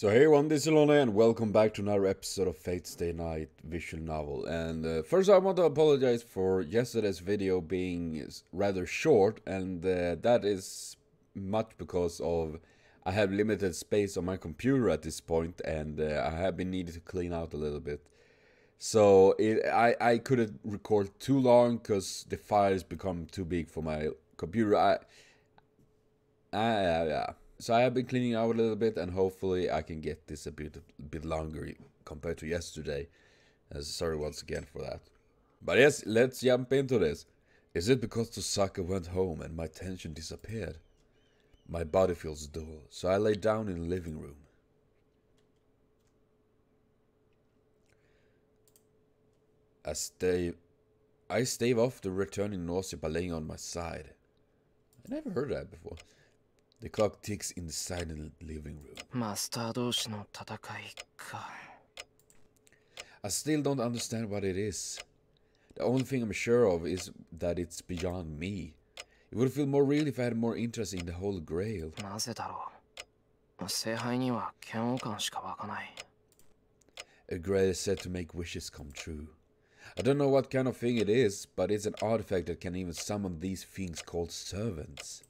So hey everyone, this is Lone and welcome back to another episode of Fate's Day Night visual novel. And first I want to apologize for yesterday's video being rather short, and that is much because of I have limited space on my computer at this point, and I have been needed to clean out a little bit. So I couldn't record too long because the files become too big for my computer. So I have been cleaning out a little bit, and hopefully I can get this a bit longer compared to yesterday. Sorry once again for that. But yes, let's jump into this. Is it because the sucker went home and my tension disappeared? My body feels dull, so I lay down in the living room. I stave off the returning nausea by laying on my side. I never heard that before. The clock ticks in the silent living room. I still don't understand what it is. The only thing I'm sure of is that it's beyond me. It would feel more real if I had more interest in the Holy Grail. A grail is said to make wishes come true. I don't know what kind of thing it is, but it's an artifact that can even summon these things called servants.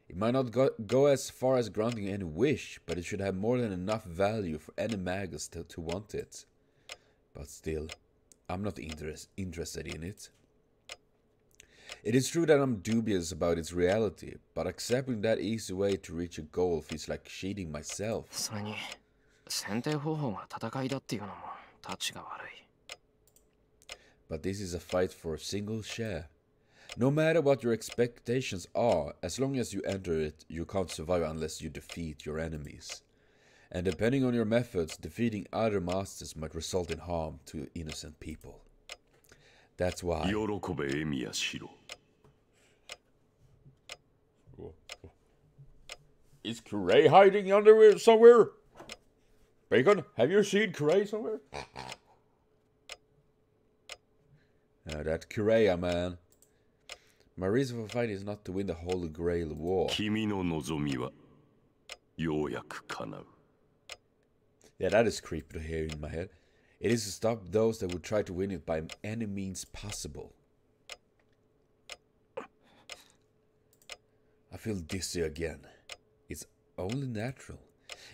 It might not go as far as granting any wish, but it should have more than enough value for any magus to want it. But still, I'm not interested in it. It is true that I'm dubious about its reality, but accepting that easy way to reach a goal feels like cheating myself. But this is a fight for a single share. No matter what your expectations are, as long as you enter it, you can't survive unless you defeat your enemies. And depending on your methods, defeating other masters might result in harm to innocent people. That's why... Is Kirei hiding under somewhere? Bacon, have you seen Kirei somewhere? That Kirei, man. My reason for fighting is not to win the Holy Grail War. Yeah, that is creepy to hear in my head. It is to stop those that would try to win it by any means possible. I feel dizzy again. It's only natural.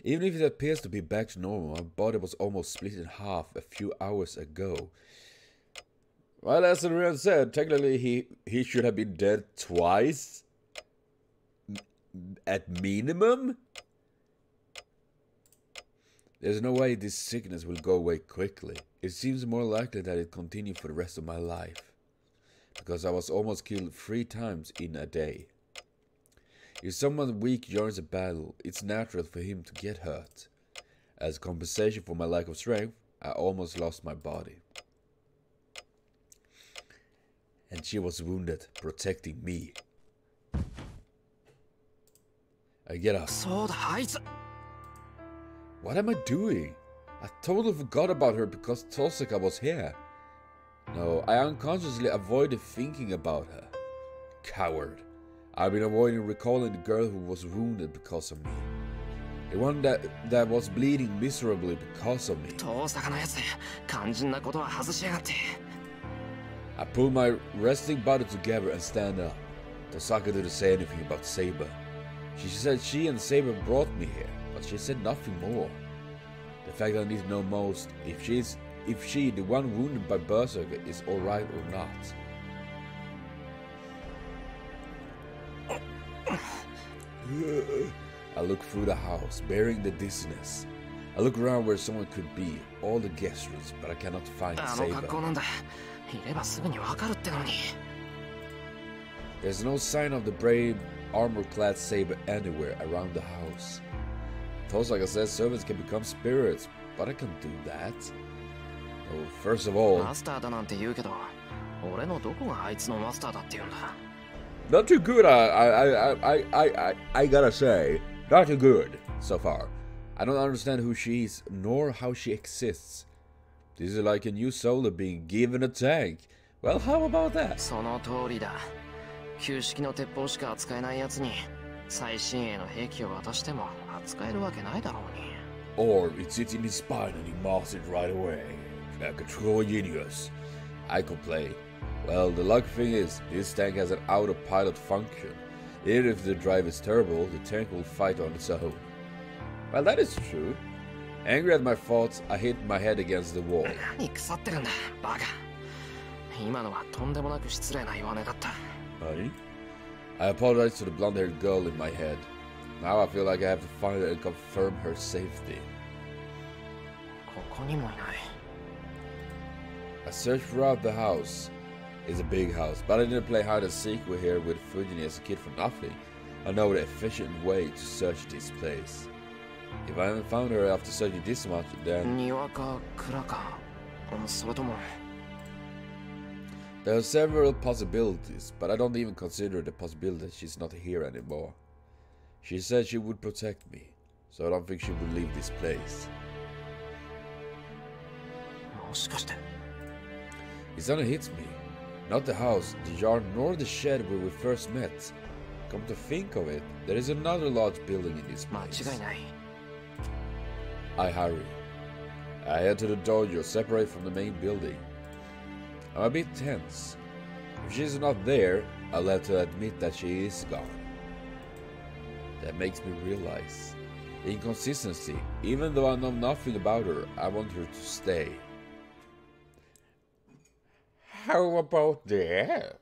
Even if it appears to be back to normal, my body was almost split in half a few hours ago. Well, as the real said, technically he should have been dead twice. At minimum? There's no way this sickness will go away quickly. It seems more likely that it continued for the rest of my life. Because I was almost killed 3 times in a day. If someone weak joins a battle, it's natural for him to get hurt. As compensation for my lack of strength, I almost lost my body. And she was wounded, protecting me. I get up. What am I doing? I totally forgot about her because Tosaka was here. No, I unconsciously avoided thinking about her. Coward. I've been avoiding recalling the girl who was wounded because of me. The one that was bleeding miserably because of me. I pull my resting body together and stand up. Tosaka didn't say anything about SABER. She said she and SABER brought me here, but she said nothing more. The fact I need to know most if she, the one wounded by Berserker, is alright or not. I look through the house, bearing the dizziness. I look around where someone could be, all the guest rooms, but I cannot find SABER. There's no sign of the brave, armor-clad SABER anywhere around the house. Tosaka says servants can become spirits, but I can't do that. Oh, first of all, not too good. I gotta say, not too good so far. I don't understand who she is, nor how she exists. This is like a new soldier being given a tank. Well, how about that? 旧式の鉄砲しか扱えないやつに最新鋭の兵器を渡しても扱えるわけないだろうに。or it sits in his spine and he marks it right away. Like a true genius. I complain. Well, the lucky thing is, this tank has an autopilot function. Even if the drive is terrible, the tank will fight on its own. Well, that is true. Angry at my thoughts, I hit my head against the wall. Honey? I apologize to the blonde-haired girl in my head. Now I feel like I have to find her and confirm her safety. I searched throughout the house. It's a big house, but I didn't play hide and seek here with Fujini as a kid for nothing. I know the efficient way to search this place. If I haven't found her after searching this much, then... There are several possibilities, but I don't even consider the possibility that she's not here anymore. She said she would protect me, so I don't think she would leave this place. It suddenly hits me. Not the house, the yard, nor the shed where we first met. Come to think of it, there is another large building in this place. I hurry. I head to the dojo, separate from the main building. I'm a bit tense. If she's not there, I'll have to admit that she is gone. That makes me realize the inconsistency. Even though I know nothing about her, I want her to stay. How about that?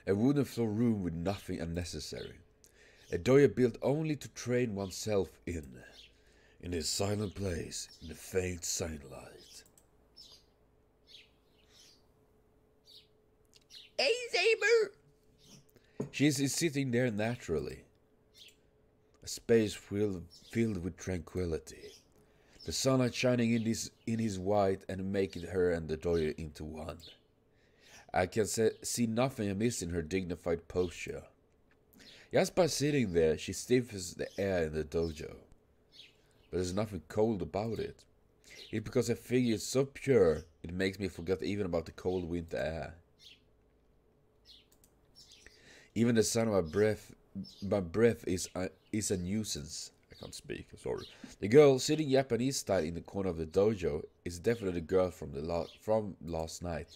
A wooden floor room with nothing unnecessary. A dojo built only to train oneself in a silent place, in the faint sunlight. Hey, Saber! She is sitting there naturally. A space filled with tranquility. The sunlight shining in his white and making her and the dojo into one. I can see nothing amiss in her dignified posture. Just by sitting there, she stiffens the air in the dojo. But there's nothing cold about it. It's because her figure is so pure, it makes me forget even about the cold winter air. Even the sound of my breath is a nuisance. I can't speak, I'm sorry. The girl sitting Japanese style in the corner of the dojo is definitely the girl from last night.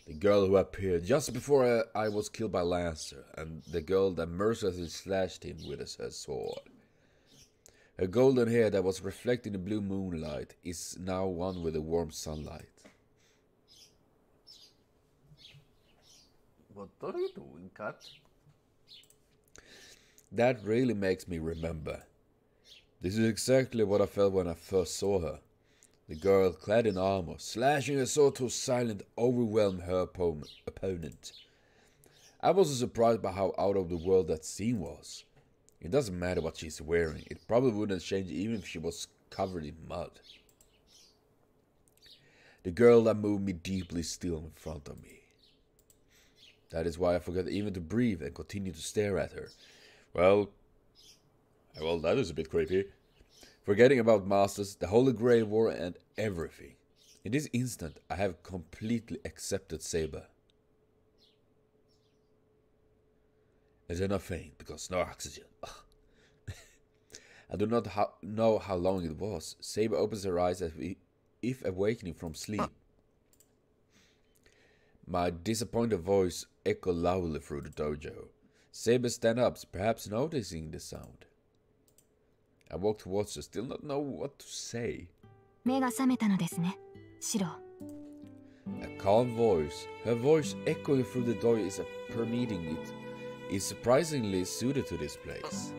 The girl who appeared just before I was killed by Lancer, and the girl that mercilessly slashed him with her sword. Her golden hair that was reflecting the blue moonlight is now one with the warm sunlight. What are you doing, cat? That really makes me remember. This is exactly what I felt when I first saw her. The girl clad in armor, slashing her sword to silent, overwhelm her opponent. I wasn't surprised by how out of the world that scene was. It doesn't matter what she's wearing, it probably wouldn't change even if she was covered in mud. The girl that moved me deeply still in front of me. That is why I forgot even to breathe and continue to stare at her. Well, that is a bit creepy. Forgetting about Masters, the Holy Grail War and everything. In this instant, I have completely accepted Saber. And then I faint because no oxygen. I do not know how long it was. Saber opens her eyes as if awakening from sleep. My disappointed voice echoed loudly through the dojo. Saber stands up, perhaps noticing the sound. I walk towards her, still not know what to say. A calm voice, her voice echoing through the door is permeating it, is surprisingly suited to this place.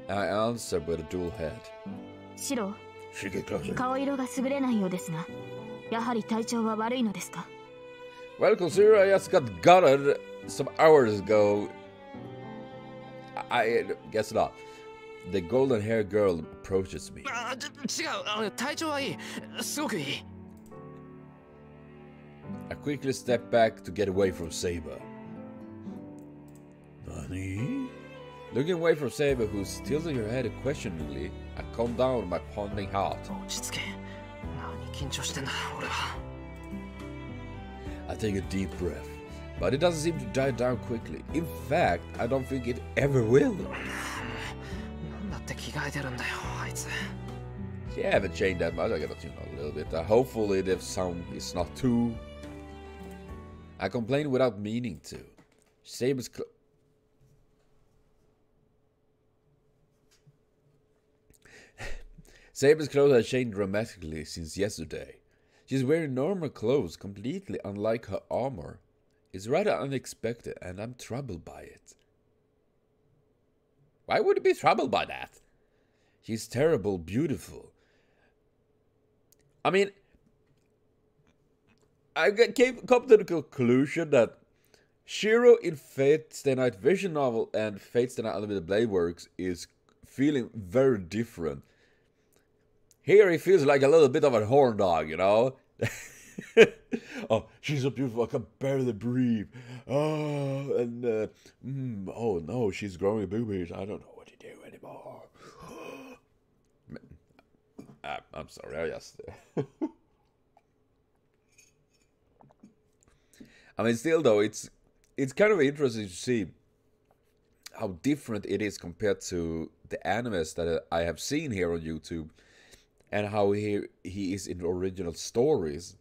I answer with a dual head. Well, consider I just got gutted some hours ago. I guess not. The golden-haired girl approaches me. I quickly step back to get away from Saber. Nani? Looking away from Saber, who's tilting her head questioningly, I calm down my pounding heart. I take a deep breath, but it doesn't seem to die down quickly. In fact, I don't think it ever will. Yeah, I haven't changed that much. I gotta tune out a little bit. Hopefully the sound is not too... I complain without meaning to. Saber's Saber's clothes have changed dramatically since yesterday. She's wearing normal clothes, completely unlike her armor. It's rather unexpected, and I'm troubled by it. Why would you be troubled by that? She's terrible, beautiful. I mean, I come to the conclusion that Shiro in Fate Stay Night Vision novel and Fate Stay Night Unlimited Blade Works is feeling very different. Here he feels like a little bit of a horn dog, you know? Oh, she's so beautiful, I can barely breathe. Oh, and, oh no, she's growing boobies. I don't know what to do anymore. I'm sorry, I just... I mean, still though, it's kind of interesting to see how different it is compared to the animes that I have seen here on YouTube, and how he is in the original stories,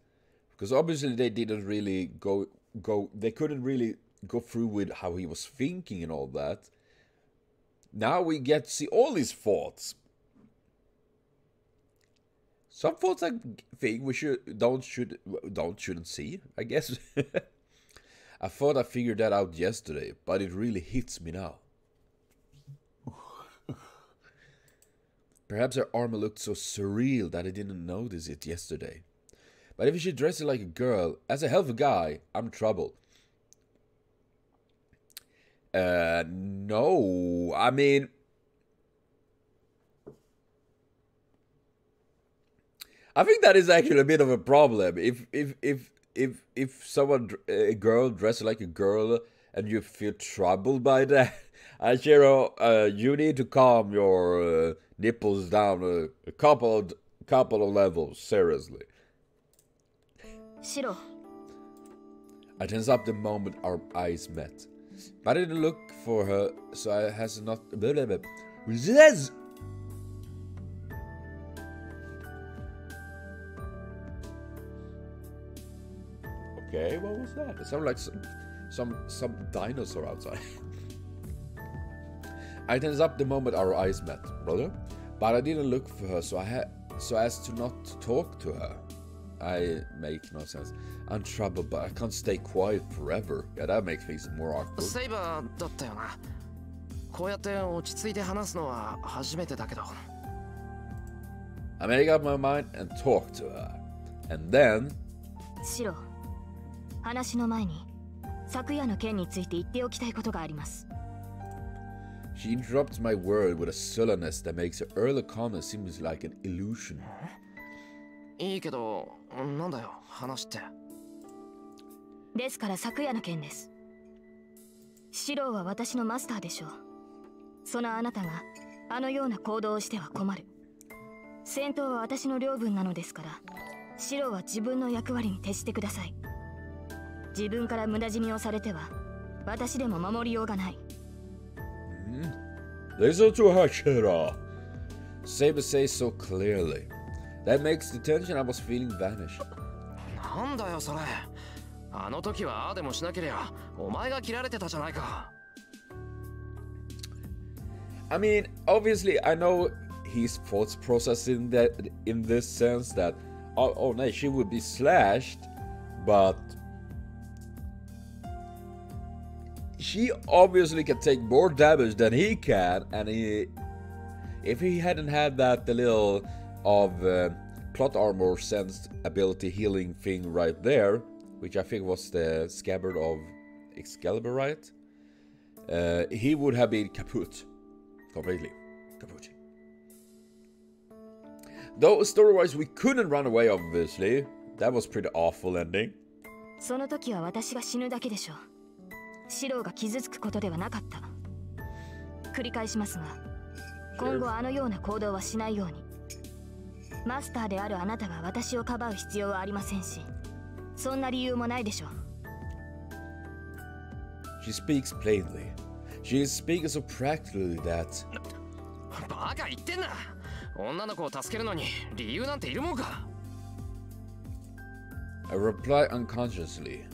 because obviously they didn't really they couldn't really go through with how he was thinking and all that. Now we get to see all his thoughts. Some thoughts I think we shouldn't see, I guess. I thought I figured that out yesterday, but it really hits me now. Perhaps her armor looked so surreal that I didn't notice it yesterday. But if she dresses like a girl, as a healthy guy, I'm troubled. No, I mean... I think that is actually a bit of a problem. If someone, a girl dresses like a girl, and you feel troubled by that, Shiro, you need to calm your nipples down a couple of levels, seriously. Shiro. I tense up the moment our eyes met, but I didn't look for her, so I has not. Okay, what was that? It sounded like some dinosaur outside. I tense up the moment our eyes met, brother, but I didn't look for her, so as to not talk to her. I make no sense. I'm troubled, but I can't stay quiet forever. Yeah, that makes things more awkward. SABER だったよな。こうやって落ち着いて話すのは初めてだけど。I make up my mind and talk to her, and then. シロ、話の前に昨夜の件について言っておきたいことがあります。She interrupts my word with a sullenness that makes her earlier comment seem like an illusion. いいけど、なんだよ、話って。ですから昨夜の件です。シロは私のマスターでしょう。そのあなたがあのような行動をしては困る。戦闘は私の領分なのですから、シロは自分の役割に徹してください。自分から無駄死にをされては、私でも守りようがない。Listen to her, Shiro. SABER says so clearly. That makes the tension I was feeling vanish. なんだよそれ。あの時はああでもしなけりゃ、お前が切られてたじゃないか。I mean, obviously, I know his thoughts process in this sense that, oh no, she would be slashed, but she obviously can take more damage than he can, and if he hadn't had that little of plot armor sense ability healing thing right there, which I think was the scabbard of Excalibur, right? He would have been kaput. Completely. Kaput. Though story-wise we couldn't run away, obviously. That was pretty awful ending. その時は私が死ぬだけでしょう。シロが傷つくことではなかった。繰り返しますが、今後あのような行動はしないように。マスターであるあなたが私をかばう必要はありませんし、そんな理由もないでしょう。 She speaks plainly. She is speaking so practically that バカ言ってんな。女の子を助けるのに理由なんているもんか。 I reply unconsciously.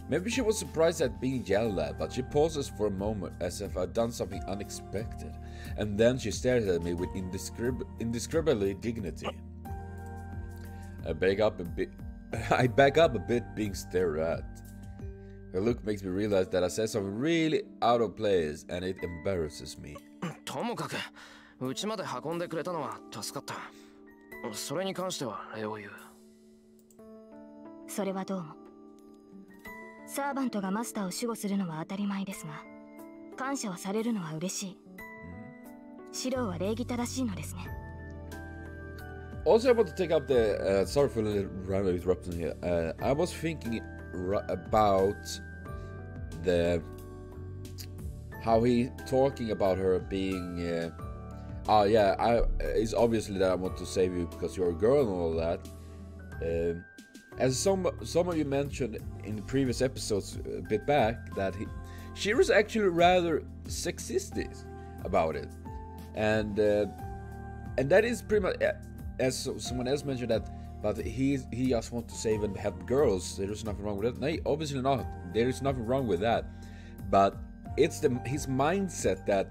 Maybe she was surprised at being yelled at, but she pauses for a moment as if I'd done something unexpected, and then she stares at me with indescribable dignity. I back up a bit being stared at. Her look makes me realize that I said something really out of place, and it embarrasses me. ともかくうちまで運んでくれたのは助かった。それに関しては礼を言う。それはどうも。サーバントがマスターを守護するのは当たり前ですが、感謝をされるのは嬉しい。シローは礼儀正しいのですね。Also, I want to take up the sorry for a little random interruption here. I was thinking about the how he talking about her being it's obviously that I want to save you because you're a girl and all that. As some of you mentioned in the previous episodes a bit back, that she was actually rather sexistic about it, and that is pretty much as someone else mentioned that. But he just wants to save and help girls. There is nothing wrong with it. No, obviously not. There is nothing wrong with that. But it's his mindset that,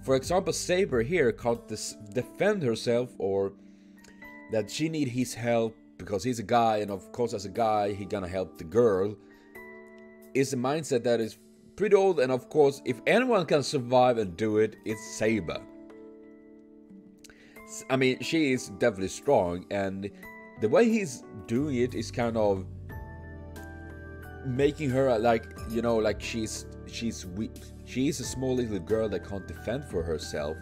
for example, Saber here can't defend herself, or that she need his help because he's a guy, and of course as a guy he gonna help the girl. Is a mindset that is pretty old, and of course if anyone can survive and do it, it's Saber. I mean, she is definitely strong, and the way he's doing it is kind of making her like, you know, like she's weak. She is a small little girl that can't defend for herself,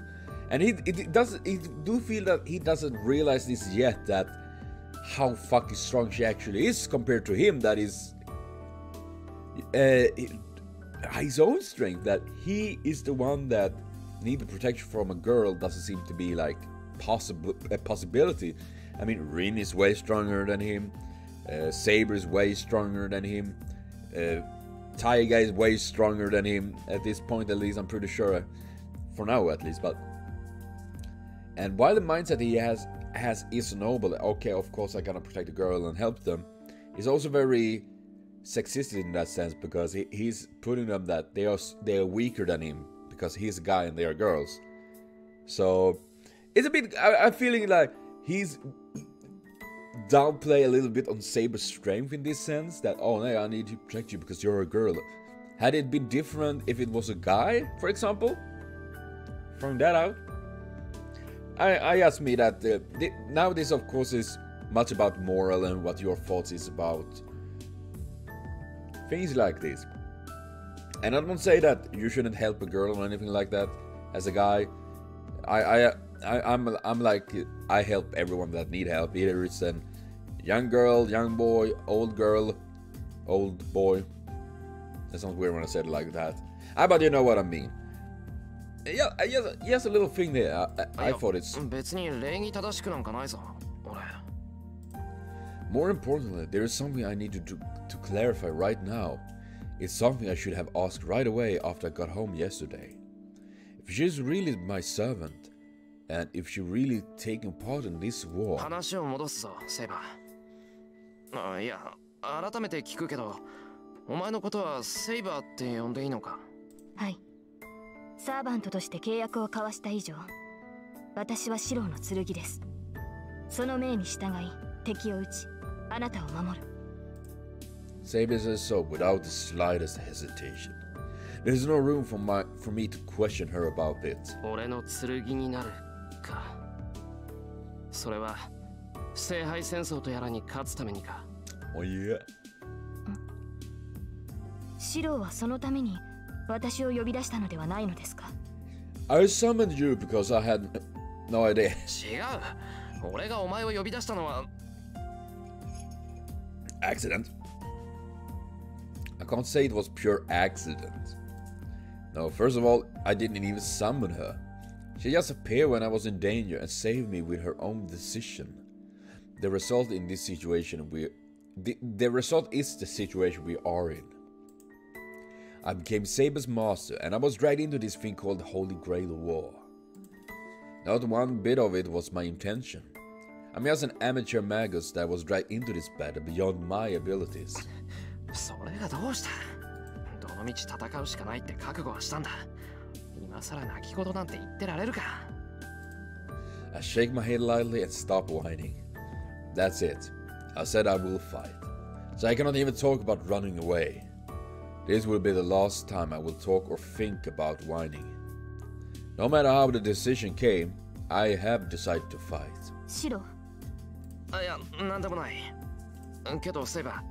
and he do feel that he doesn't realize this yet, that how fucking strong she actually is compared to him. That is his own strength. That he is the one that need the protection from a girl doesn't seem to be like a possibility. I mean, Rin is way stronger than him. Saber is way stronger than him. Taiga is way stronger than him at this point, at least. I'm pretty sure, for now at least. But and while the mindset he has is noble, okay, of course I gotta protect the girl and help them, he's also very sexistic in that sense, because he's putting them that they are weaker than him because he's a guy and they are girls. So it's a bit. I'm feeling like he's downplay a little bit on Saber's strength in this sense, that oh no, I need to protect you because you're a girl. Had it been different if it was a guy, for example, throwing that out, I ask me that now this of course is much about moral and what your thoughts is about things like this. And I don't say that you shouldn't help a girl or anything like that. As a guy, I'm like, I help everyone that need help, either it's a young girl, young boy, old girl, old boy. That sounds weird when I said it like that. But you know what I mean. Yeah, yes, a little thing there. I thought it's... More importantly, there is something I need to clarify right now. It's something I should have asked right away after I got home yesterday. If she's really my servant, and if she really taking part in this war... 話を戻すぞ、セイバー。いや、改めて聞くけど、お前のことはセイバーって呼んでいいのか？はい。サーバントとして契約を交わした以上、私はシローの剣です。その命に従い、敵を撃ち、あなたを守る。Saber says so without the slightest hesitation. There's no room for me to question her about it. 俺の剣になるか。それは聖杯戦争とやらに勝つためにか。Oh yeah. シローはそのために私を呼び出したのではないのですか？ I summoned you because I had no idea. 違う。俺がお前を呼び出したのは accident. I can't say it was pure accident. No, first of all, I didn't even summon her. She just appeared when I was in danger and saved me with her own decision. the result in this situation the result is the situation we are in. I became Saber's master, and I was dragged into this thing called the Holy Grail War. Not one bit of it was my intention. I'm just an amateur magus that was dragged into this battle beyond my abilities. それがどうした？どの道戦うしかないって覚悟はしたんだ。今さら泣き言なんて言ってられるか。I shake my head lightly and stop whining. That's it. I said I will fight. So I cannot even talk about running away. This will be the last time I will talk or think about whining. No matter how the decision came, I have decided to fight. シロ。いや、なんでもない。けどセイバ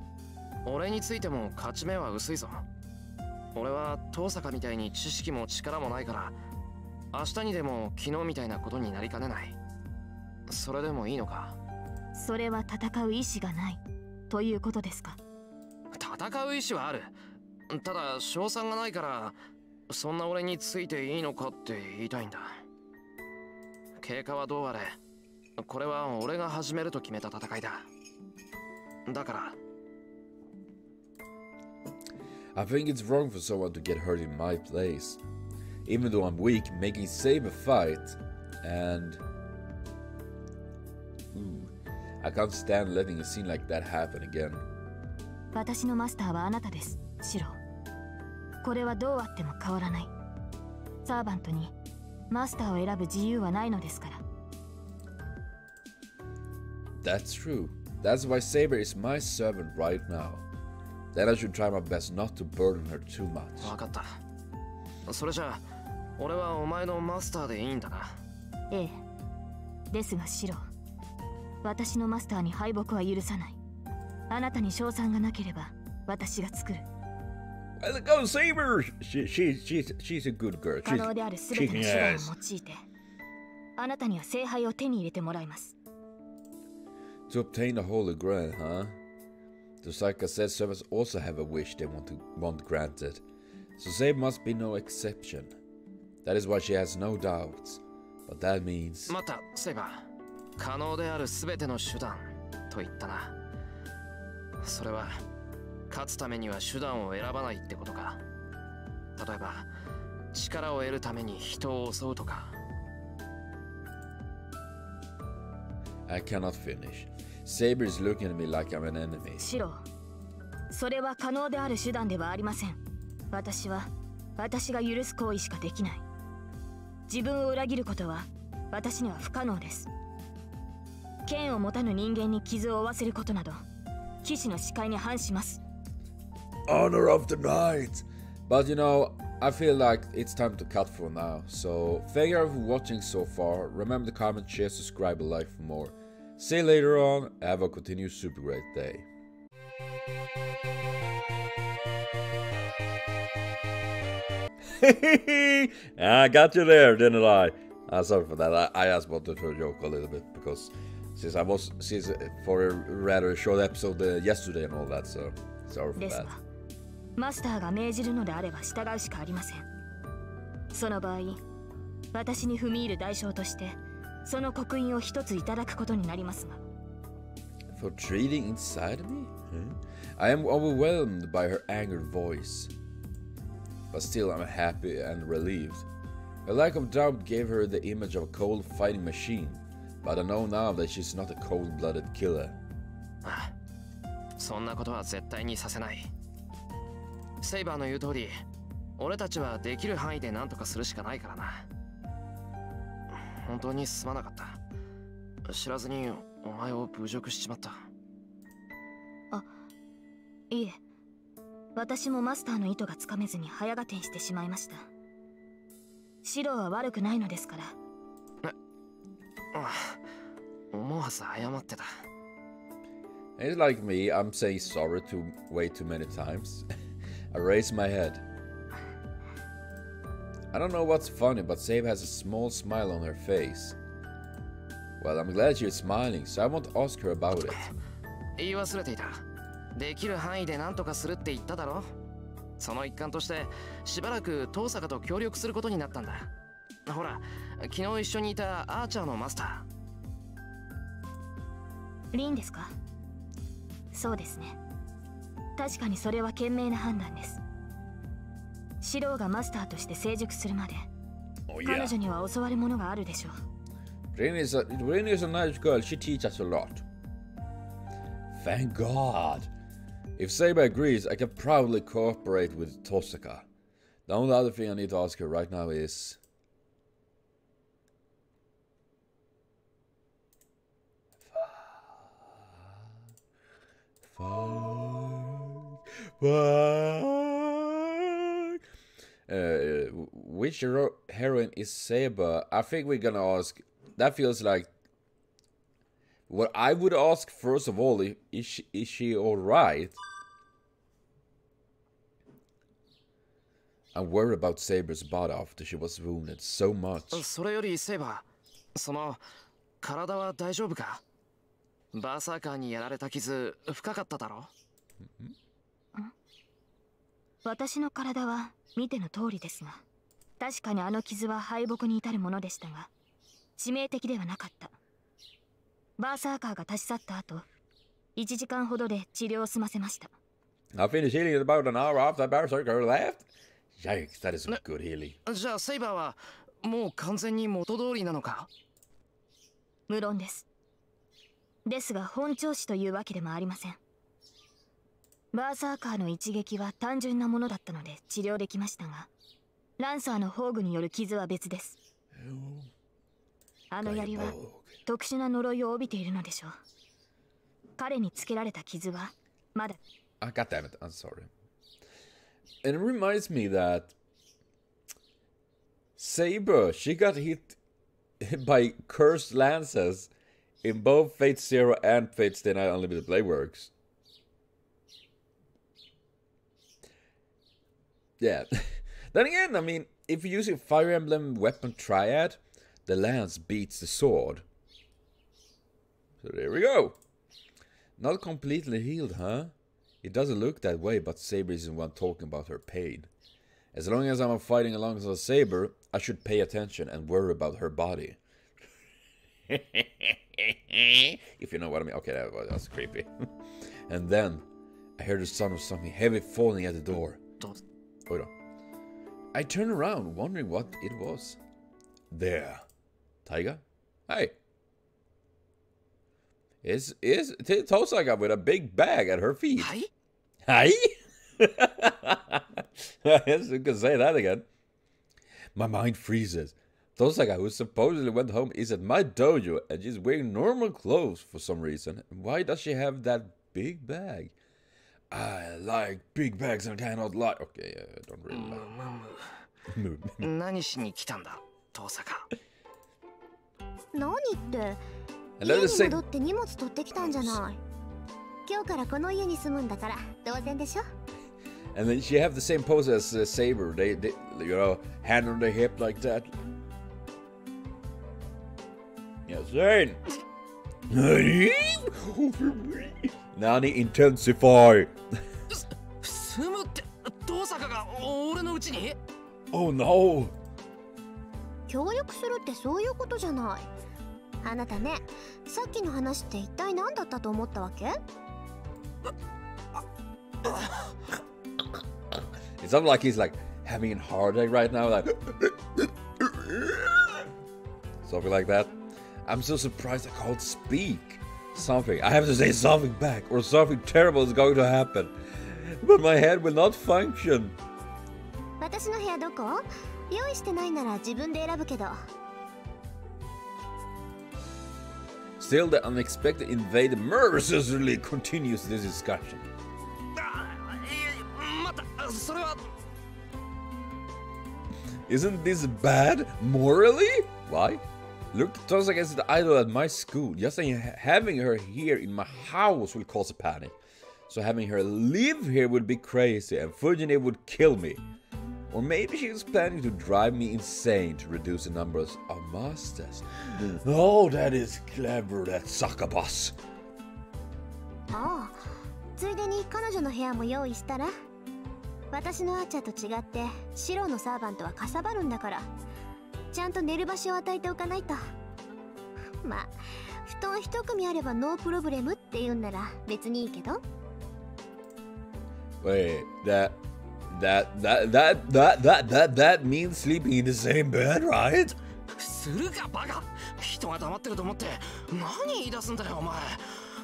ー、俺についても勝ち目は薄いぞ。俺は遠坂みたいに知識も力もないから、明日にでも昨日みたいなことになりかねない。それでもいいのか？それは戦う意志がないということですか？戦う意志はある。ただ賞賛がないから、そんな俺についていいのかって言いたいんだ。経過はどうあれ、これは俺が始めると決めた戦いだ。だから。I think it's wrong for someone to get hurt in my place. Even though I'm weak, making Saber fight and... I can't stand letting a scene like that happen again. 私のマスターはあなたです、シロ。これはどうあっても変わらない。サーバントにマスターを選ぶ自由はないのですから。That's true. That's why Saber is my servant right now. Then I should try my best not to burden her too much. わかった。それじゃあ、俺はお前のマスターでいいんだな。ええ。ですがシロ、私のマスターに敗北は許さない。あなたに賞賛がなければ、私が作る。Let's go, Saber! She's a good girl. 可能であるすべての手段を用いて、あなたには聖杯を手に入れてもらいます。To obtain the Holy Grail, huh? Tosaka says servants also have a wish they want granted, so Saber must be no exception. That is why she has no doubts. But that means... また、セイバー。可能であるすべての手段と言ったな。それは、勝つためには手段を選ばないってことか。例えば、力を得るために人を襲うとか。I cannot finish. Saber is looking at me like I'm an enemy. シロ、それは可能である手段ではありません。私が許す行為しかできない。自分を裏切ることは私には不可能です。剣を持たぬ人間に傷を負わせることなど、騎士の視界に反します。Honor of the night! But you know, I feel like it's time to cut for now. So, thank you for watching so far. Remember to comment, share, subscribe, and like for more. See you later on. Have a continued super great day. I got you there, didn't I? Sorry for that. I just wanted to joke a little bit because since for a rather short episode yesterday and all that, so sorry for that. マスターが命じるのであれば従うしかありません。その場合、私に踏み入る代償として、その刻印を一ついただくことになりますが。For treating inside of me? I am overwhelmed by her angered voice. But still I'm happy and relieved. Her lack of doubt gave her the image of a cold fighting machine. But I know now that she's not a cold-blooded killer. ああ、そんなことは絶対にさせない。セイバーの言う通り、俺たちはできる範囲で何とかするしかないからな。本当にすまなかった。知らずにお前を侮辱しちまった。あ、いえ。私もマスターの意図がつかめずに早合点してしまいました。シロは悪くないのですから。思わず謝ってた。It's like me, I'm saying sorry way too many times. I raise my head. I don't know what's funny, but Sabe has a small smile on her face. Well, I'm glad she's smiling, so I won't ask her about it. 言い忘れていた。できる範囲で何とかするって言っただろ。その一環としてしばらく遠坂と協力することになったんだ。ほら、昨日一緒にいたアーチャーのマスタリンですか？そうですね。確かにそれは賢明な判断です。シローがマスターとして成熟するまで、彼女には教わるものがあるでしょう。Rin is a nice girl. She teaches us a lot. Thank God. If Saber agrees, I can proudly cooperate with Tosaka. The only other thing I need to ask her right now is... Which heroine is Saber? I think we're gonna ask... That feels like... What I would ask first of all, is she alright? I'm worried about Saber's body after she was wounded so much. それよりセイバー、その体は大丈夫か？バーサーカーにやられた傷深かっただろ？私の体は見ての通りですが、確かにあの傷は敗北に至るものでしたが、致命的ではなかった。バーサーカーが立ち去った後、1時間ほどで治療を済ませました。I finished healing in about an hour after Berserker left. Yikes, that is some good healing. じゃあセイバーはもう完全に元通りなのか？無論です。ですが本調子というわけでもありません。バーサーカーの一撃は単純なものだったので治療できましたが、ランサーの宝具による傷は別です。あの槍は特殊な呪いを帯びているのでしょう。彼につけられた傷はまだ。Ah, God damn it, I'm sorry. And it reminds me that Saber, she got hit by cursed lances in both Fate Zero and Fate Stay Night Unlimited Playworks. Yeah. Then again, I mean, if you're using Fire Emblem Weapon Triad, the lance beats the sword. So there we go. Not completely healed, huh? It doesn't look that way, but Saber isn't one talking about her pain. As long as I'm fighting alongside Saber, I should pay attention and worry about her body. If you know what I mean. Okay, that's creepy. And then, I heard the sound of something heavy falling at the door. Hold on. I turned around, wondering what it was. There. Taiga? Hey. Is Tosaka with a big bag at her feet? Hi? Hi? I guess you can say that again. My mind freezes. Tosaka, who supposedly went home, is at my dojo and she's wearing normal clothes for some reason. Why does she have that big bag? I like big bags and I cannot lie. Okay, I don't really like. 何しに来たんだ、Tosaka。何って、家に戻って荷物取ってきたんじゃない。今日からこの家に住むんだから当然でしょ。And then she have the same pose as Saber. They, you know, hand on the hip like that. Yes, Zane. Nani intensify. 住むってTosakaが俺の家に？ Oh no. 協力するってそういうことじゃない。あなたね、さっきの話って一体何だったと思ったわけ？ It sounds like he's like having a heartache right now, like something like that. I'm so surprised I can't speak. Something. I have to say something back, or something terrible is going to happen. But my head will not function. 私の部屋どこ？用意してないなら自分で選ぶけど。Still, the unexpected invader mercilessly continues this discussion. 待った、それは。Isn't this bad morally? Why? Look, Tosaka is the idol at my school. Just having her here in my house will cause a panic. So having her live here would be crazy, and Fujine would kill me. Or maybe she was planning to drive me insane to reduce the numbers of masters. Oh, that is clever, that succubus. ああ、ついでに彼女の部屋も用意したら。私のアーチャーと違って白のサーバントはかさばるんだから、ちゃんと寝る場所を与えておかないと。まあ布団一組あればノープロブレムって言うんなら別にいいけど。 Wait, that means sleeping in the same bed, right? するかバカ。人が黙ってると思って何言い出すんだよお前。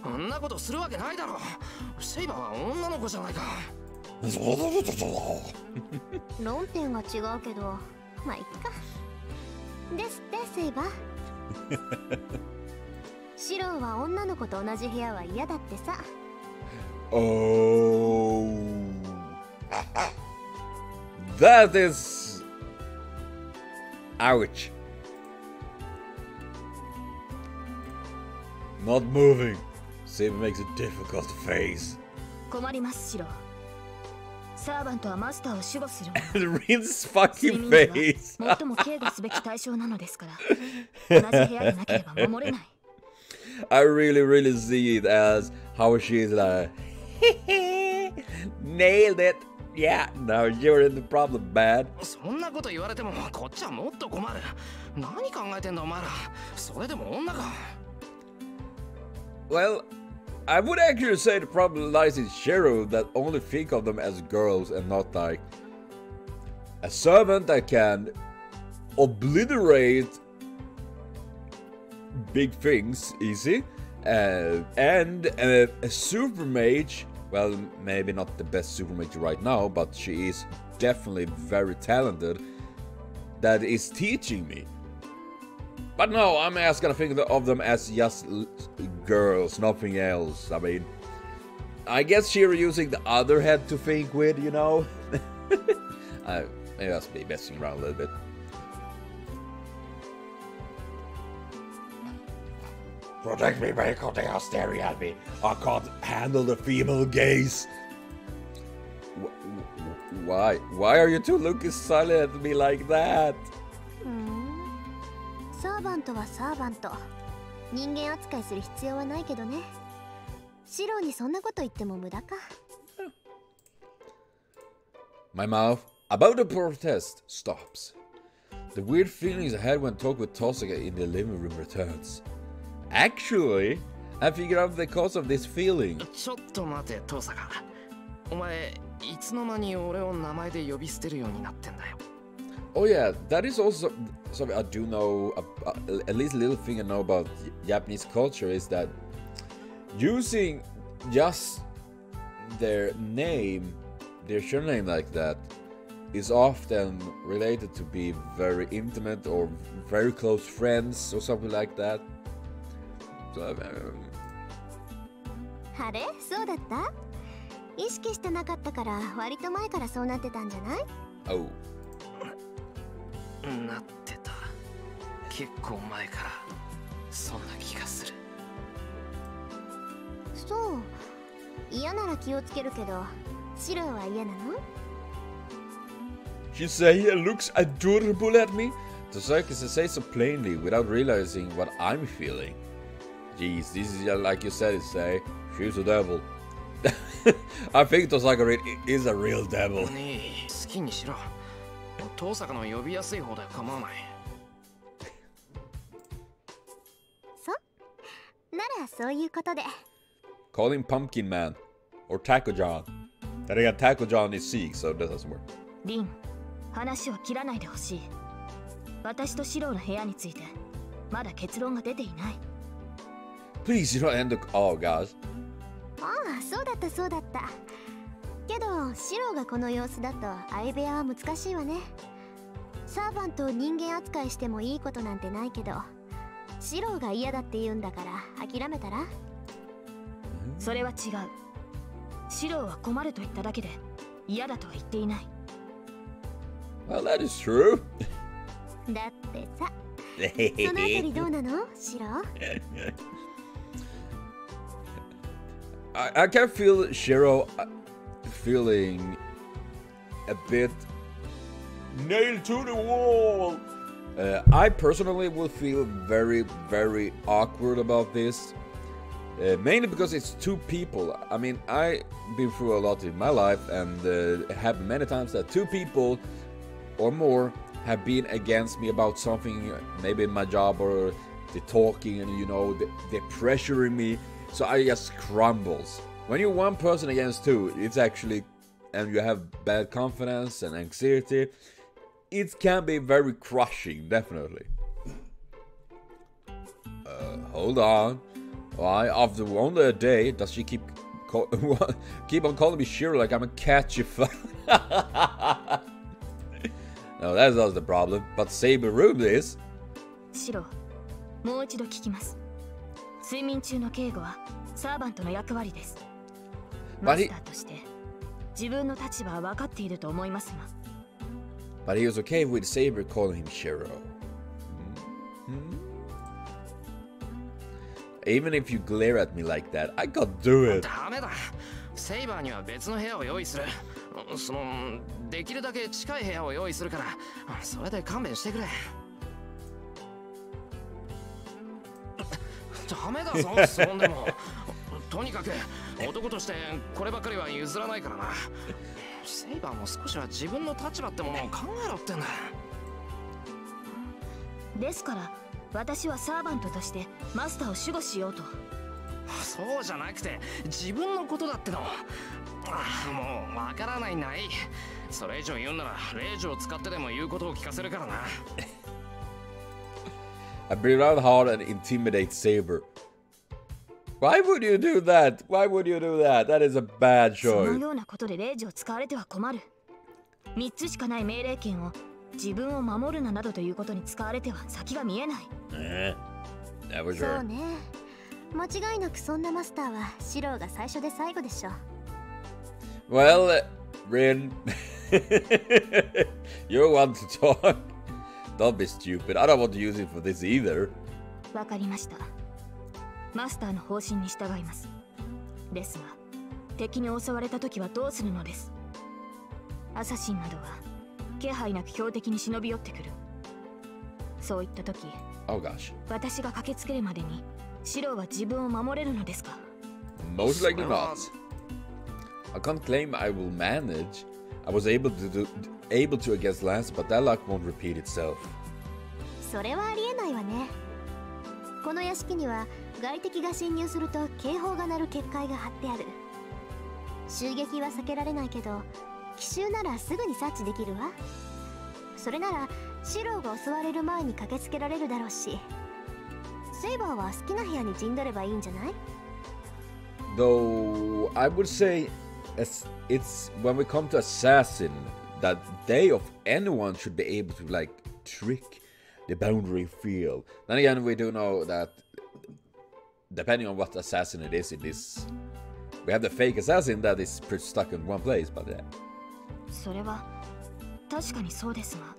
そんなことするわけないだろ。セイバーは女の子じゃないか。論点が違うけど、まあいっか。ですってセイバー。シロは女の子と同じ部屋は嫌だってさ。Oh, that is ouch. Not moving. Saber makes a difficult face. 困りますシロ。サーバントはマスターを守護するもの。 Rin's fucking 睡眠 face. 時は最も警護すべき対象なのですから、同じ部屋でなければ守れない。I really see it as how she's like, nailed it. Yeah, now you're in the problem, man. そんなこと言われてもこっちはもっと困る。何考えてんだお前ら。それでも女か。Well, I would actually say the problem lies in Shiro that only think of them as girls and not like a servant that can obliterate big things easy, and a super mage. Well, maybe not the best super mage right now, but she is definitely very talented. That is teaching me. But no, I'm just gonna think of them as just girls, nothing else. I mean, I guess Shiro using the other head to think with, you know. Maybe that's me messing around a little bit. Protect me, Michael. They are staring at me. I can't handle the female gaze. Why? Why are you two looking silent at me like that? サーバントはサーバント。人間扱いする必要はないけどね。シロにそんなこと言っても無駄か。My mouth, about to protest, stops. The weird feelings I had when talking with Tosaka in the living room returns. Actually, I figured out the cause of this feeling. ちょっと待てトサカ。お前いつの間に俺を名前で呼び捨てるようになってんだよ。Oh yeah, that is also something I do know, at least a little thing I know about Japanese culture is that using just their name, their surname like that, is often related to be very intimate or very close friends or something like that. So, あれそうだった？意識してなかったから割と前からそうなってたんじゃない？ oh. なってた。結構前からそんな気がする。そう。嫌なら気をつけるけど、シロは嫌なの？ She say looks adorable at me. Tosaka says so plainly without realizing what I'm feeling. Jeez, this is like you said it, say she's a devil. I think Tosaka is a real devil. ねえ、好きにしろ。トサカの呼びやすい方で構わない。ならそういうことで。 Call him Pumpkin Man or Taco John. Then again, Taco John is Sikh, so that doesn't work. リン、話を切らないでほしい。私とシロの部屋についてまだ結論が出ていない。 Please, you don't end the... Oh, guys. ああ、そうだったそうだった。けどシロがこの様子だと相部屋は難しいわね。サーバントを人間扱いしてもいいことなんてないけど、シロが嫌だって言うんだから諦めたら？それは違う。シロは困ると言っただけで嫌だとは言っていない。 Well, that is true. だってさ、そのあたりどうなの、シロ？ I can feel Shiro feeling a bit nailed to the wall. I personally will feel very awkward about this. Mainly because it's two people. I mean, I've been through a lot in my life, and it happened many times that two people or more have been against me about something, maybe in my job or they're talking and you know they're pressuring me, so I just crumbles. When you're one person against two, it's actually, and you have bad confidence and anxiety, it can be very crushing, definitely. Hold on. Why, after only a day, does she keep on calling me Shiro like I'm a cat you fuck? No, that's not the problem. But Saber Room is. シロ、もう一度聞きます。睡眠中の警護はサーバントの役割です。マスターとして自分の立場は分かっていると思いますが。But he was okay with Saber calling him Shiro. Even if you glare at me like that, I can't do it. ダメだ。セイバーには別の部屋を用意する。できるだけ近い部屋を用意するから、それで勘弁してくれ。ダメだぞ、そんでも。とにかく男としてこればかりは譲らないからな。セイバーも少しは自分の立場ってものを考えろってんだ。ですから私はサーバントとしてマスターを守護しようと。そうじゃなくて自分のことだっての。もうわからないない。それ以上言うならレイジを使ってでも言うことを聞かせるからな。I breathe out hard and intimidate Saber. Why would you do that? Why would you do that? That is a bad choice. そのようなことでレイジを使われては困る。3つしかない命令権を自分を守るななどということに使われては先が見えない。そうね。間違いなくそんなマスターはシローが最初で最後でしょ。Well, Rin, you're one to talk. Don't be stupid. I don't want to use it for this either. わかりました。マスターの方針に従います。ですが、敵に襲われた時はどうするのです。アサシンなどは気配なく標的に忍び寄ってくる。そういった時、oh gosh. 私が駆けつけるまでにシローは自分を守れるのですか？ Most likely not. I can't claim I will manage. I was able to against Lance, but that luck won't repeat itself. それはありえないわね。この屋敷には外敵が侵入すると警報が鳴る結界が張ってある。襲撃は避けられないけど、奇襲ならすぐに察知できるわ。それならシローが襲われる前に駆けつけられるだろうし、セイバーは好きな部屋に陣取ればいいんじゃない？ Though I would say it's when we come to assassin that they of anyone should be able to like trick the boundary field. Then again, we do know that depending on what assassin it is, we have the fake assassin that is pretty stuck in one place, but yeah. それは確かにそうですが、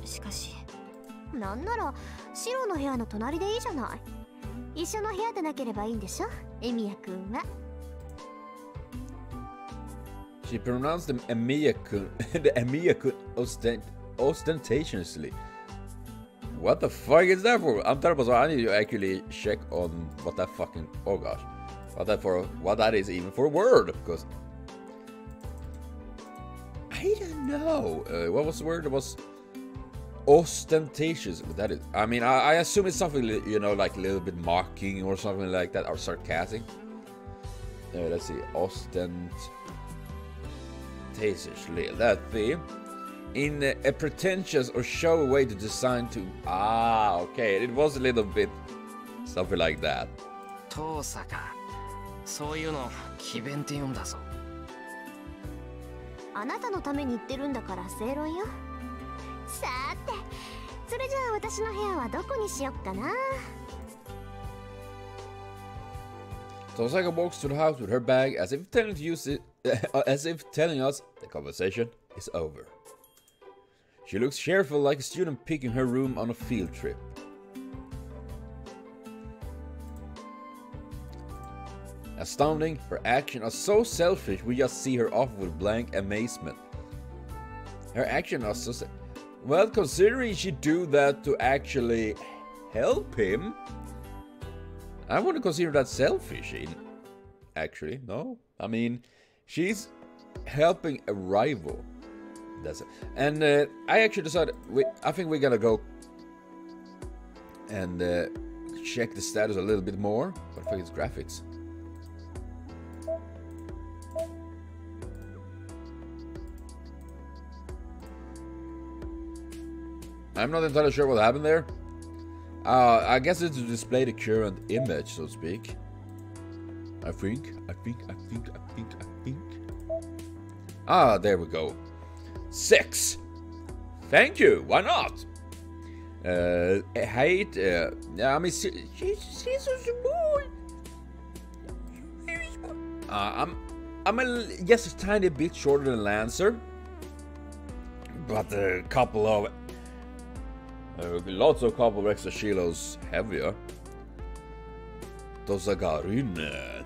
しかしなんならシローの部屋の隣でいいじゃない。一緒の部屋でなければいいんでしょ、エミヤ君は。She pronounced the Emiya-kun ostentatiously. What the fuck is that for? I'm terrible, so I need to actually check on what that fucking, oh gosh, what that is even for a word, because I don't know. What was the word? It was ostentatious. What that is? I mean, I assume it's something, you know, like a little bit mocking or something like that, or sarcastic. Let's see, ostentatiously. That theme. In a pretentious or showy way to design to... Ah, okay. It was a little bit something like that. 遠さか。そういうの詭弁って言うんだぞ。あなたのために言ってるんだから正論よ。さーて、それじゃあ私の部屋はどこにしよっかな。Tosaka walks to the house with her bag as if telling us the conversation is over. She looks cheerful like a student picking her room on a field trip. Astounding, her actions are so selfish we just see her off with blank amazement. Her actions are so... Well, considering she do that to actually help him, I wouldn't consider that selfish, actually, no. I mean, she's helping a rival. That's it. And I actually decided, I think we're gonna go and check the status a little bit more. What the fuck is graphics? I'm not entirely sure what happened there. I guess it's to display the current image, so to speak. I think. Ah, there we go. 6. Thank you. Why not? Hate. I mean, she's so small. I'm just a tiny bit shorter than Lancer, but a couple of lots of couple of extra kilos heavier. Dosagarin,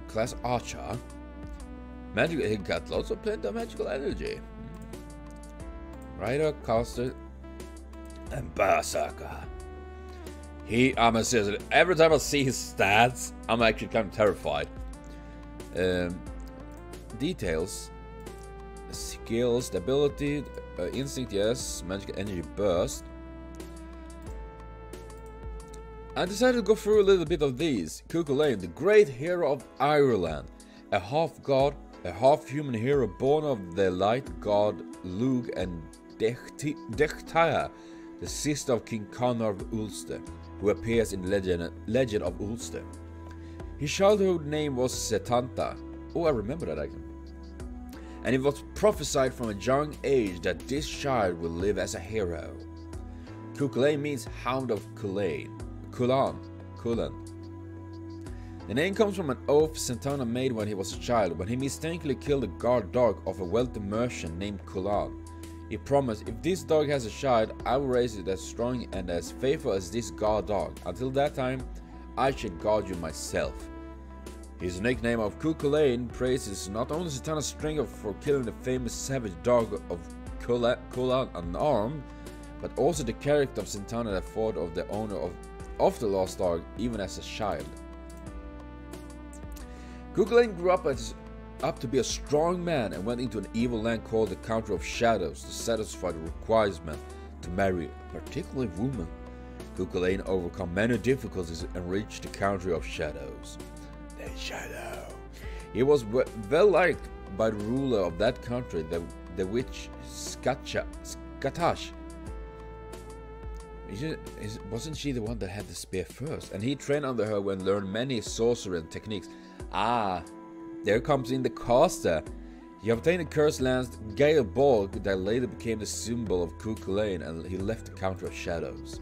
class Archer. Magic, he got lots of plenty of magical energy. Rider, Caster, and Berserker. I'm seriously, every time I see his stats, I'm actually kind of terrified. Details. Skills, ability, instinct, yes, magical energy burst. I decided to go through a little bit of these. Cuchulainn, the great hero of Ireland, a half-god, a half-human hero born of the light god Lug and Dechtaia, the sister of King Conor of Ulster, who appears in Legend of Ulster. His childhood name was Setanta. Oh, I remember that icon. And it was prophesied from a young age that this child will live as a hero. Cuchulainn means Hound of Culan. The name comes from an oath Santana made when he was a child, when he mistakenly killed a guard dog of a wealthy merchant named Culan. He promised, if this dog has a child, I will raise it as strong and as faithful as this guard dog. Until that time, I shall guard you myself. His nickname of Cuchulainn praises not only Santana's strength for killing the famous savage dog of Culan unarmed, but also the character of Santana that fought of the owner of the lost dog even as a child. Cuchulainn grew up to be a strong man and went into an evil land called the Country of Shadows to satisfy the requirement to marry a particular woman. Cuchulainn overcome many difficulties and reached the Country of Shadows. The Shadow. He was well liked by the ruler of that country, the witch Skatash. Wasn't she the one that had the spear first? And he trained under her and learned many sorcery and techniques. Ah, there comes in the caster. He obtained the cursed lands Gale Borg that later became the symbol of Cuchulainn, and he left the Country of Shadows.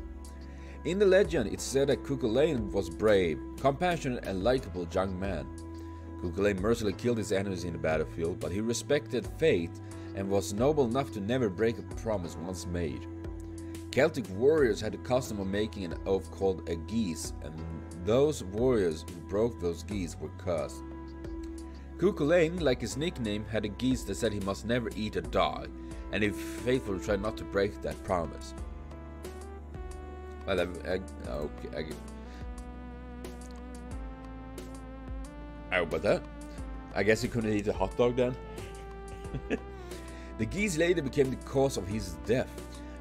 In the legend, it's said that Cuchulainn was brave, compassionate, and likable young man. Cuchulainn mercilessly killed his enemies in the battlefield, but he respected fate and was noble enough to never break a promise once made. Celtic warriors had the custom of making an oath called a geese, and those warriors who broke those geese were cursed. Cuchulainn, like his nickname, had a geese that said he must never eat a dog, and he faithfully tried not to break that promise. Well, how about that? I guess he couldn't eat a hot dog then? The geese later became the cause of his death.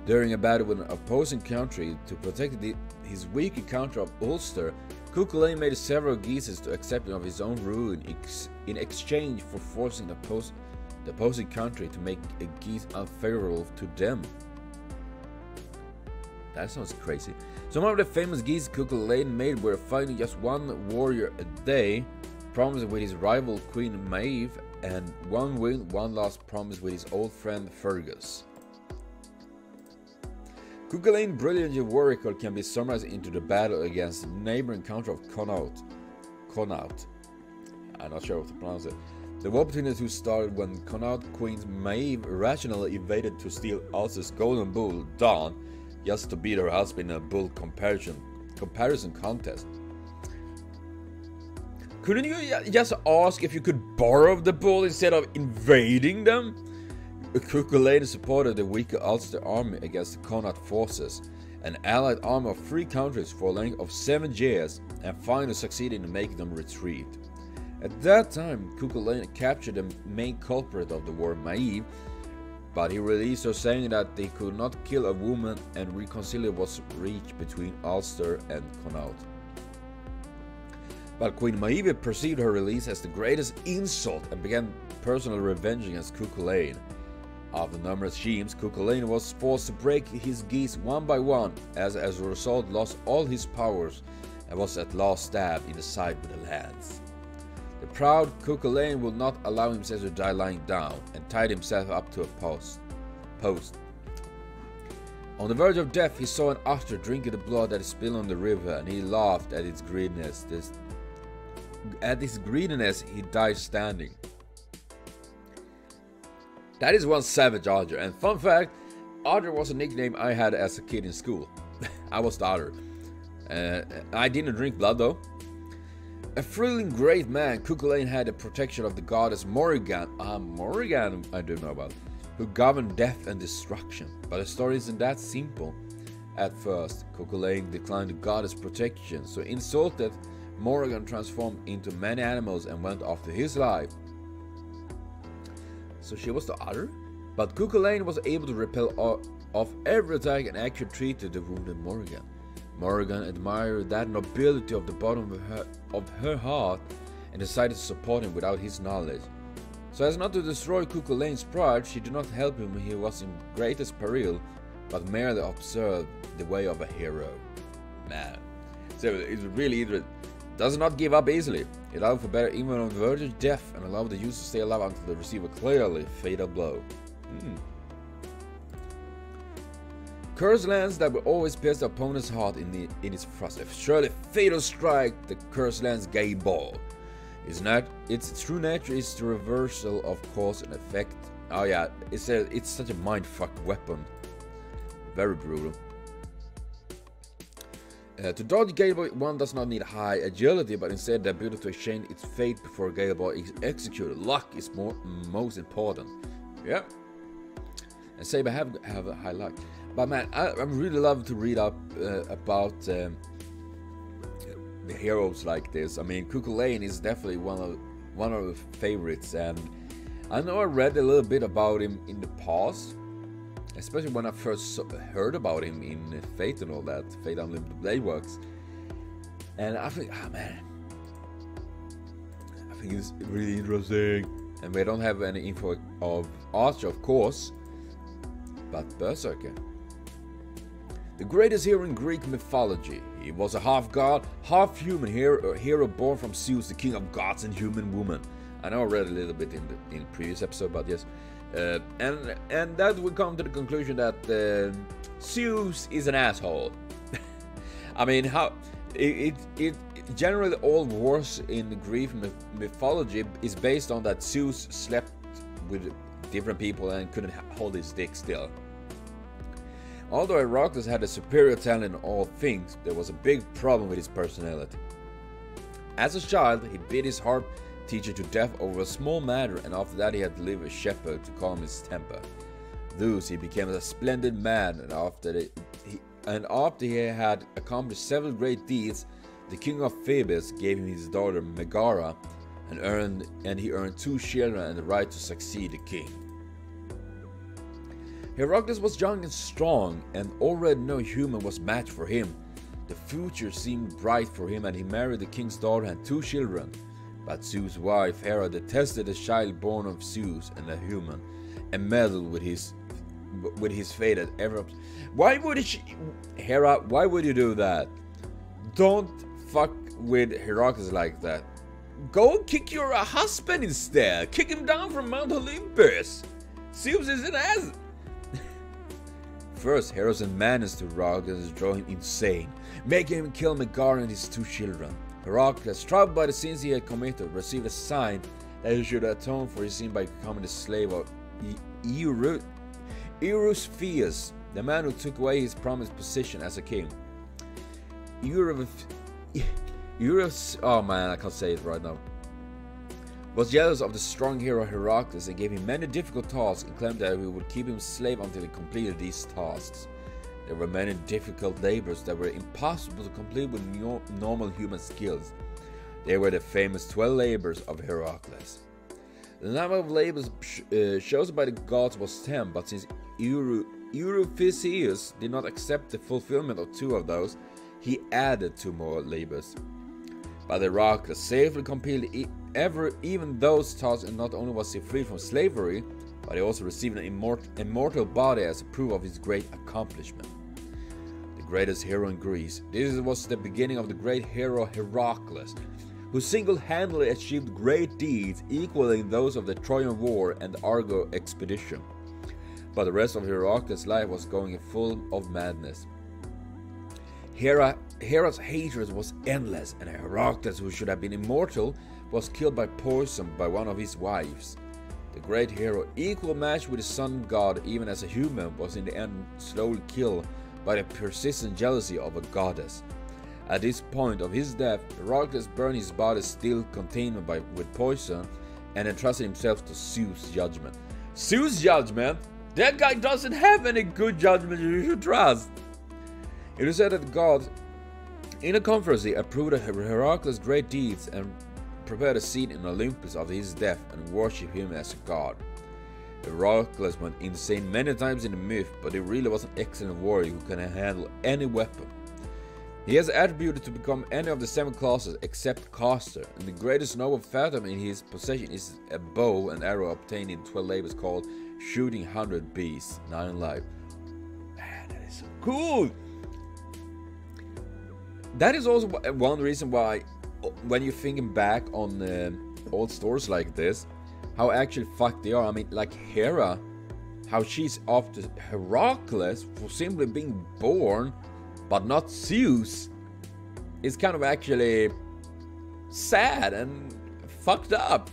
During a battle with an opposing country, to protect his weaker country of Ulster, Cuchulainn made several geeses to accept of his own ruin in exchange for forcing the opposing country to make a geese unfavorable to them. That sounds crazy. Some of the famous geese Cuchulainn made were fighting just one warrior a day, promised with his rival Queen Maeve, and one win, one loss promise with his old friend Fergus. Cuchulainn's brilliant war record can be summarized into the battle against the neighboring country of Connaught. I'm not sure how to pronounce it. The war between the two started when Connaught Queen Maeve irrationally invaded to steal Ulster's golden bull, Dawn, just to beat her husband in a bull comparison contest. Couldn't you just ask if you could borrow the bull instead of invading them? Cuchulainn supported the weaker Ulster army against the Connaught forces, an allied army of 3 countries for a length of 7 years, and finally succeeded in making them retreat. At that time, Cuchulainn captured the main culprit of the war, Maeve, but he released her, saying that they could not kill a woman, and reconciliation was reached between Ulster and Connaught. But Queen Maeve perceived her release as the greatest insult and began personal revenge against Cuchulainn. After numerous schemes, Cuchulainn was forced to break his geese one by one, as a result lost all his powers and was at last stabbed in the side with a lance. The proud Cuchulainn would not allow himself to die lying down, and tied himself up to a post. On the verge of death, he saw an otter drinking the blood that spilled on the river, and he laughed at its greediness. At his greediness, he died standing. That is one savage otter, and fun fact, Otter was a nickname I had as a kid in school. I was the Otter. I didn't drink blood though. A thrilling great man, Cuchulainn had the protection of the goddess Morrigan. Morrigan I do know about, who governed death and destruction. But the story isn't that simple. At first, Cuchulainn declined the goddess' protection, so insulted, Morrigan transformed into many animals and went after his life. So she was the Otter? But Cuchulainn was able to repel off every attack and actually treated the wounded Morrigan. Morrigan admired that nobility of the bottom of her heart and decided to support him without his knowledge. So as not to destroy Cuchulainn's pride, she did not help him when he was in greatest peril, but merely observed the way of a hero. Man, so it's really interesting. Does not give up easily. It allowed for better even on the verge of death, and allowed the user to stay alive until they receive a clearly fatal blow. Cursed lands that will always pierce the opponent's heart in its thrust. Surely fatal strike, the cursed land's gay ball. Its true nature is the reversal of cause and effect. Oh yeah, it's such a mindfuck weapon. Very brutal. To dodge Gale Ball, one does not need high agility, but instead the ability to exchange its fate before Gale Ball is executed. Luck is most important. Yeah. And SABER have a high luck. But man, I really love to read up about the heroes like this. I mean, Cuchulainn is definitely one of the favorites, and I know I read a little bit about him in the past. Especially when I first heard about him in Fate and all that, Fate Unlimited Blade Works. And I think, man, I think it's really interesting. And we don't have any info of Archer, of course, but Berserker. The greatest hero in Greek mythology. He was a half-god, half-human hero born from Zeus, the king of gods and human woman. I know I read a little bit in the previous episode, but yes. And that would come to the conclusion that Zeus is an asshole. I mean, how it generally all wars in Greek mythology is based on that Zeus slept with different people and couldn't hold his dick still. Although Heracles had a superior talent in all things, there was a big problem with his personality. As a child, he beat his harp teacher to death over a small matter, and after that he had to live with a shepherd to calm his temper. Thus he became a splendid man, and after he had accomplished several great deeds, the king of Thebes gave him his daughter Megara, and he earned 2 children and the right to succeed the king. Heracles was young and strong, and already no human was matched for him. The future seemed bright for him, and he married the king's daughter and 2 children. But Zeus' wife Hera detested the child born of Zeus and a human, and meddled with his fate at every. Why would Hera? Why would you do that? Don't fuck with Heracles like that. Go kick your husband instead. Kick him down from Mount Olympus. Zeus is an ass. First, Hera's madness to Heracles drove him insane, making him kill Megara and his 2 children. Heracles, troubled by the sins he had committed, received a sign that he should atone for his sin by becoming the slave of Eurystheus, the man who took away his promised position as a king. Oh man, I can't say it right now. Was jealous of the strong hero Heracles and gave him many difficult tasks, and claimed that he would keep him slave until he completed these tasks. There were many difficult labors that were impossible to complete with normal human skills. They were the famous 12 labors of Heracles. The number of labors chosen by the gods was 10, but since Eurystheus did not accept the fulfillment of 2 of those, he added 2 more labors. But Heracles safely completed even those tasks, and not only was he freed from slavery, but he also received an immortal body as a proof of his great accomplishment. The greatest hero in Greece. This was the beginning of the great hero Heracles, who single-handedly achieved great deeds equaling those of the Trojan War and the Argo expedition. But the rest of Heracles' life was going full of madness. Hera's hatred was endless, and Heracles, who should have been immortal, was killed by poison by one of his wives. The great hero, equal match with the sun god even as a human, was in the end slowly killed by the persistent jealousy of a goddess. At this point of his death, Heracles burned his body still contained with poison and entrusted himself to Zeus' judgment. Zeus' judgment? That guy doesn't have any good judgment you should trust. It is said that the gods in a conference approved of Heracles' great deeds and prepared a seat in Olympus after his death and worshipped him as a god. Heracles went insane many times in the myth, but he really was an excellent warrior who can handle any weapon. He has attributed to become any of the 7 classes except caster, and the greatest noble phantom in his possession is a bow and arrow obtained in 12 labors called shooting 100 beasts, 9 life. Man, that is so cool! That is also one reason why, when you're thinking back on old stories like this, how actually fucked they are. I mean, like Hera, how she's after Heracles for simply being born, but not Zeus, is kind of actually sad and fucked up.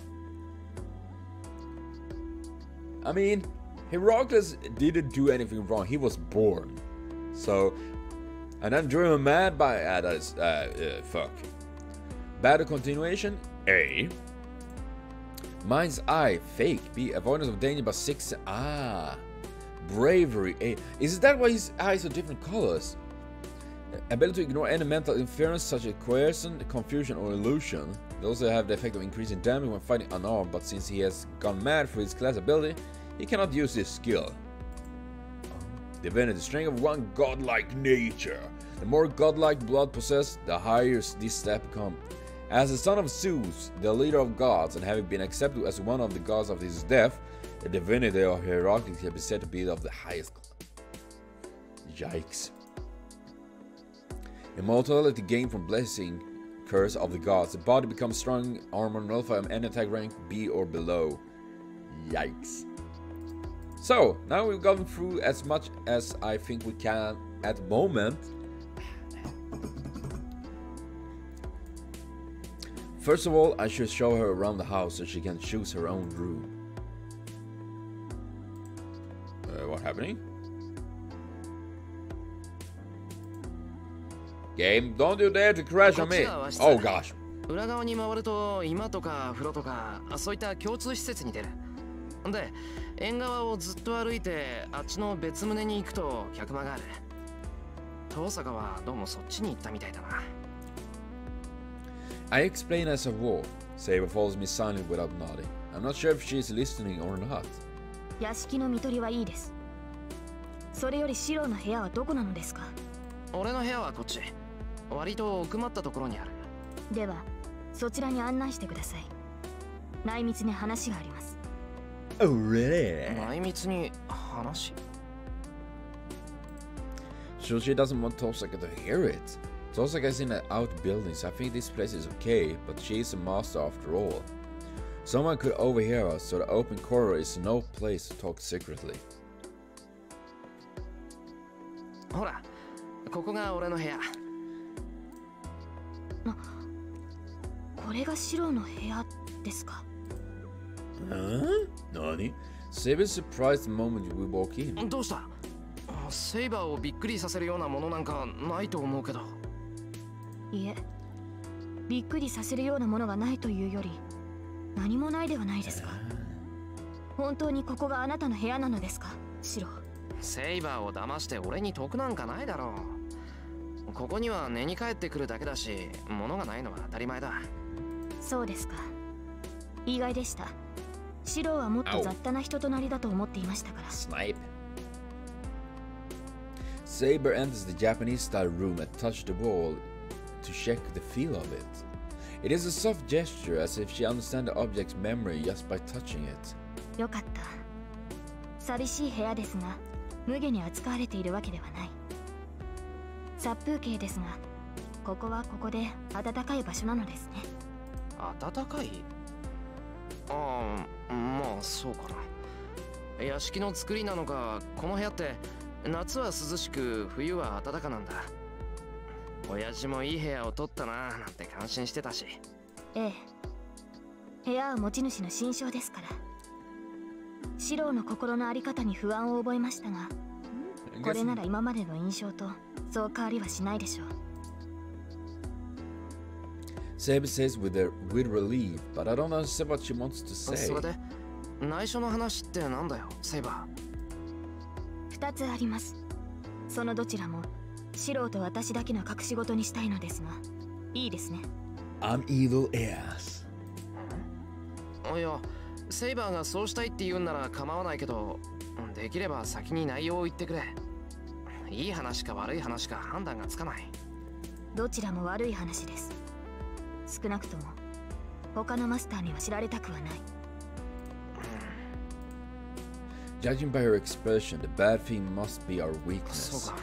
I mean, Heracles didn't do anything wrong. He was born. So, and then driven mad by that is fuck. Battle continuation A. Mind's eye fake B. Avoidance of danger by 6. Bravery A. Is that why his eyes are different colors? Ability to ignore any mental interference such as coercion, confusion, or illusion. They also have the effect of increasing damage when fighting unarmed, but since he has gone mad for his class ability, he cannot use this skill. Divinity, strength of one godlike nature. The more godlike blood possessed, the higher this stat becomes. As the son of Zeus, the leader of gods, and having been accepted as one of the gods of his death, the divinity of Heracles can be said to be of the highest. Yikes. Immortality gained from blessing curse of the gods. The body becomes strong, armor nullified, and attack rank B or below. Yikes. So, now we've gotten through as much as I think we can at the moment. First of all, I should show her around the house so she can choose her own room. What's happening? Game, don't you dare to crash on me! Oh gosh. 裏側に回ると居間とか風呂とかそういった共通施設に出る。で、縁側をずっと歩いてあっちの別棟に行くと客間がある。遠坂はどうもそっちに行ったみたいだな。I explain as I walk. Saber follows me silently without nodding. I'm not sure if she is listening or not. 屋敷の見取りはいいです。それよりシロの部屋はどこなのですか？俺の部屋はこっち。割と奥まったところにある。では、そちらに案内してください。内密に話があります。Oh, really? 内密に話? So she doesn't want Tosaka to hear it. Tosaka is in an outbuilding, so I think this place is okay, but she is a master after all. Someone could overhear us, so the open corridor is no place to talk secretly. ほら、ここが俺の部屋。これがシロの部屋ですか？ Huh? Nani? Saber is surprised the moment we walk in. どうした？セイバーをびっくりさせるようなものなんかないと思うけど。いえ、びっくりさせるようなものがないというより、何もないではないですか。本当にここがあなたの部屋なのですか、シロ？セイバーを騙して俺に得なんかないだろう。ここには寝に帰ってくるだけだし、物がないのは当たり前だ。そうですか。意外でした。シロはもっと雑多な人となりだと思っていましたから。 Snipe. Saber enters the Japanese-style room and touches the wall to check the feel of it. It is a soft gesture, as if she understands the object's memory just by touching it. よかった。寂しい部屋ですが、無下に扱われているわけではない。殺風景ですが、ここはここで暖かい場所なのですね。暖かい？ああ、まあそうかな。屋敷の作りなのか、この部屋って夏は涼しく冬は暖かなんだ。親父もいい部屋を取ったななんて感心してたし。ええ、部屋は持ち主の心象ですから。四郎の心の在り方に不安を覚えましたが、これなら今までの印象とそう変わりはしないでしょう。Saber says with relief, but I don't understand what she wants to say. それで内緒の話ってなんだよ、セイバー。2つあります。そのどちらも四郎と私だけの隠し事にしたいのですが、いいですね。I'm evil ass. いや、セイバーがそうしたいって言うんなら構わないけど、できれば先に内容を言ってくれ。いい話か悪い話か判断がつかない。どちらも悪い話です。少なくとも他のマスターには知られたくはない。Judging by her expression, the bad thing must be our weakness. そうか。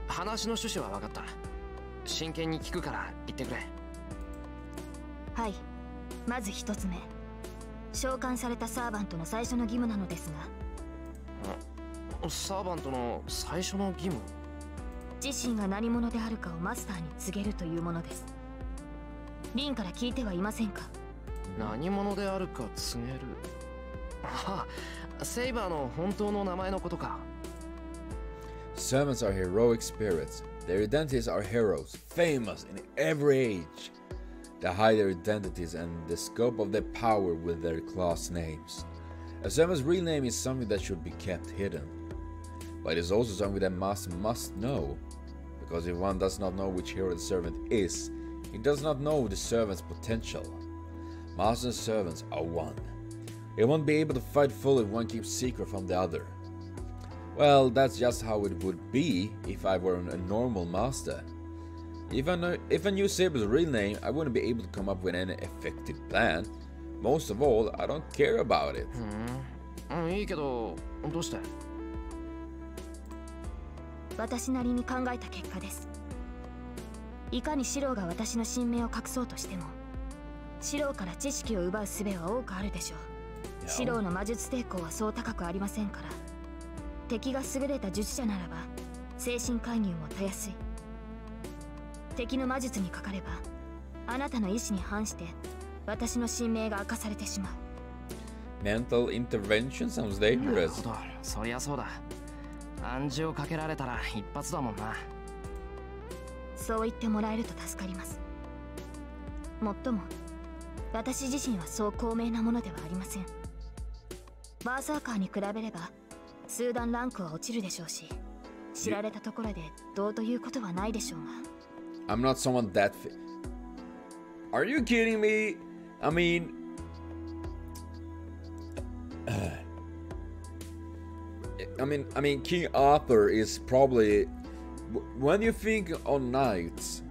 話の趣旨は分かった。真剣に聞くから言ってくれ。はい。まず一つ目。召喚されたサーバントの最初の義務なのですが。サーバントの最初の義務？自身が何者であるかをマスターに告げるというものです。リンから聞いてはいませんか？何者であるか告げる。ああ、セイバーの本当の名前のことか。Servants are heroic spirits. Their identities are heroes, famous in every age. They hide their identities and the scope of their power with their class names. A servant's real name is something that should be kept hidden. But it is also something that master must know. Because if one does not know which hero the servant is, he does not know the servant's potential. Master and servants are one. He won't be able to fight fully if one keeps secret from the other. Well, that's just how it would be if I were a normal master. If I knew Saber's real name, I wouldn't be able to come up with any effective plan. Most of all, I don't care about it. いいけど、どうして？私なりに考えた結果です。いかにシローが私の神名を隠そうとしても、シローから知識を奪う術は多くあるでしょう。シローの魔術抵抗はそう高くありませんから。敵が優れた術者ならば精神介入もたやすい。敵の魔術にかかればあなたの意志に反して私の神名が明かされてしまう。 Mental intervention sounds dangerous. なるほど、そりゃそうだ。暗示をかけられたら一発だもんな。そう言ってもらえると助かります。もっとも私自身はそう高名なものではありません。バーサーカーに比べれば数段ランクは落ちるでしょうし、知られたところでどうということはないでしょうが。 I'm not someone that Are you kidding me? I mean King Arthur is probably, when you think on knights,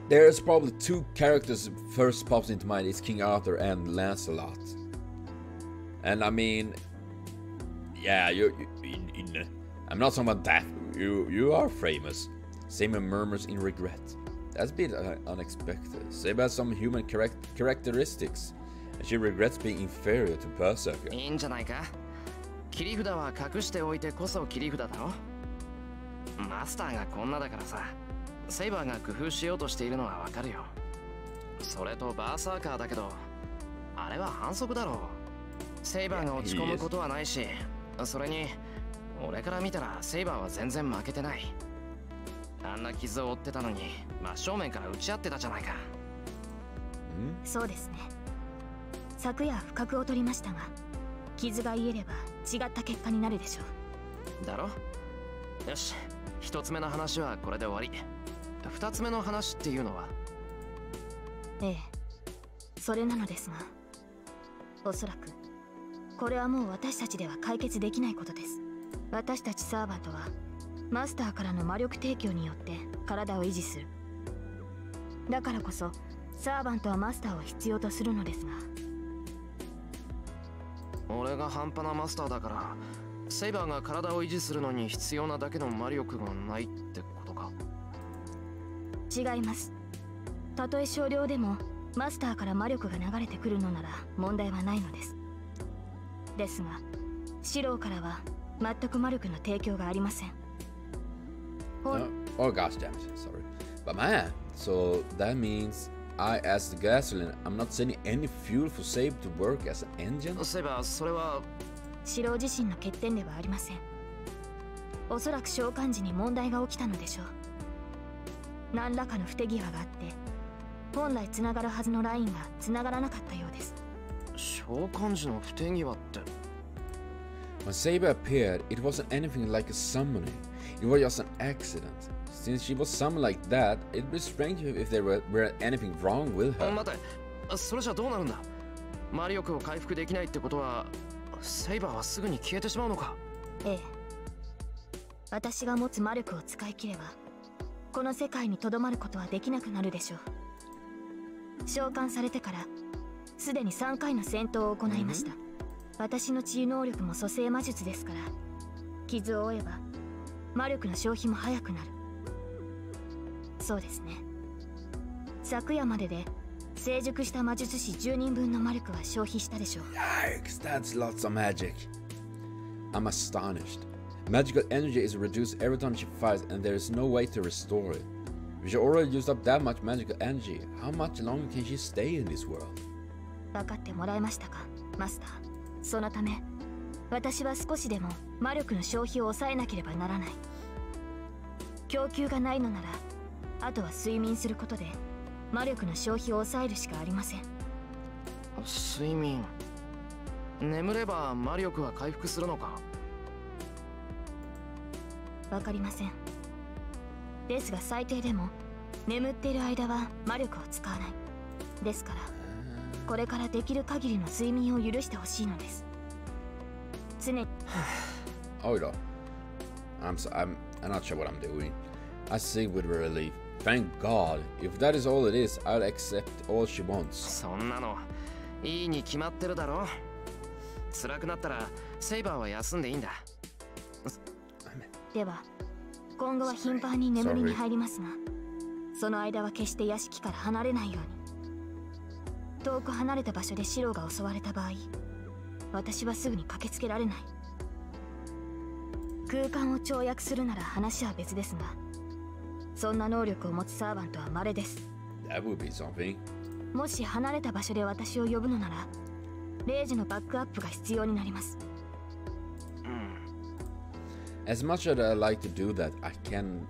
there's probably two characters first pops into mind. It's King Arthur and Lancelot. And I mean, yeah, I'm not someone that you are famous. Saber murmurs in regret. That's a bit unexpected. Saber has some human characteristics, and she regrets being inferior to Berserker. いいんじゃないか。切り札は隠しておいてこそ切り札だろ。マスターがこんなだからさ、セイバーが工夫しようとしているのはわかるよ。それとバーサーカーだけど、あれは反則だろう。セイバーが落ち込むことはないし、それに俺から見たらセイバーは全然負けてない。あんな傷を負ってたのに真正面から打ち合ってたじゃないか。そうですね。昨夜不覚を取りましたが、傷が癒えれば違った結果になるでしょう。だろ。よし、一つ目の話はこれで終わり。二つ目の話っていうのは？ええ、それなのですが。おそらくこれはもう私たちでは解決できないことです。私たちサーバントはマスターからの魔力提供によって体を維持する。だからこそサーバントはマスターを必要とするのですが、俺が半端なマスターだからセイバーが体を維持するのに必要なだけの魔力がないってことか。違います。たとえ少量でもマスターから魔力が流れてくるのなら問題はないのです。ですがシローからは全く魔力の提供がありません。Oh gosh damn it, sorry. But man, so that means I, as the gasoline, I'm not sending any fuel for SABER to work as an engine? セイバー、それはシロー自身の欠点ではありません。おそらく召喚時に問題が起きたのでしょう。何らかの不手際があって本来つながるはずのラインがつながらなかったようです。召喚時の不手際って。When SABER appeared, it wasn't anything like a summoning. It was just an accident. Since she was summoned like that, it'd be strange if there were anything wrong with her. 待て、それじゃどうなるんだ。魔力を回復できないってことはセイバーはすぐに消えてしまうのか。ええ、私が持つ魔力を使い切ればこの世界にとどまることはできなくなるでしょう。召喚されてからすでに3回の戦闘を行いました。私の治癒能力も蘇生魔術ですから、傷を負えば魔力の消費も早くなる。そうですね。昨夜までで成熟した魔術師10人分の魔力は消費したでしょう。Yikes, that's lots of magic. I'm astonished. Magical energy is reduced every time she fights, and there is no way to restore it. If she already used up that much magical energy, how much longer can she stay in this world? 分かってもらえましたか、マスター。そのため私は少しでも魔力の消費を抑えなければならない。供給がないのならあとは睡眠することで魔力の消費を抑えるしかありません。睡眠。眠れば魔力は回復するのか。わかりません。ですが最低でも眠っている間は魔力を使わない。ですからこれからできる限りの睡眠を許してほしいのです。常にHold on. I'm not sure what I'm doing. I sigh with relief. Thank God. If that is all it is, I'll accept all she wants. そんなのいいに決まってるだろ。辛くなったらセイバーは休んでいいんだ。では今後は頻繁に眠りに入りますが、その間は決して屋敷から離れないように。遠く離れた場所でシローが襲われた場合、私はすぐに駆けつけられない。空間を跳躍するなら話は別ですが、そんな能力を持つサーバントは稀です。That would be something. もし離れた場所で私を呼ぶのなら0時のバックアップが必要になります。As much as I like to do that, I can't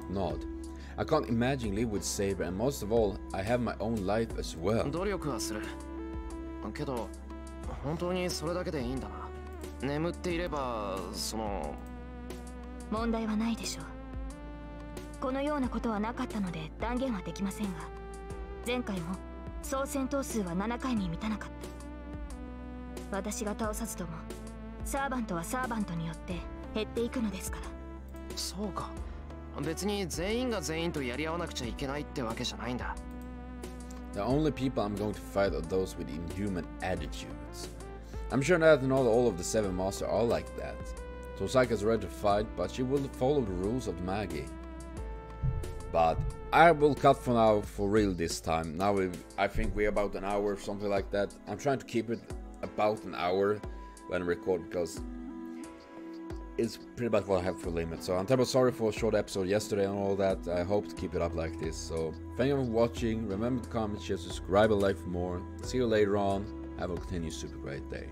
not. I can't imagine live with SABER, and most of all, I have my own life as well. 努力はする。けど本当にそれだけでいいんだな。眠っていれば問題はないでしょう。このようなことはなかったので断言はできませんが、前回も総戦闘数は7回に満たなかった。私が倒さずともサーバントはサーバントによって減っていくのですから。そうか。別に全員が全員とやり合わなくちゃいけないってわけじゃないんだ。The only people I'm going to fight are those with inhuman attitudes. I'm sure that not all of the 7 masters are like that. Tosaka's ready to fight, but she will follow the rules of Magi. But I will cut for now, for real this time. Now I think we're about an hour, something like that. I'm trying to keep it about an hour when I record, because it's pretty much what I have for limit. So I'm terribly sorry for a short episode yesterday and all that. I hope to keep it up like this. So thank you for watching. Remember to comment, share, subscribe, and like for more. See you later on. Have a continued super great day.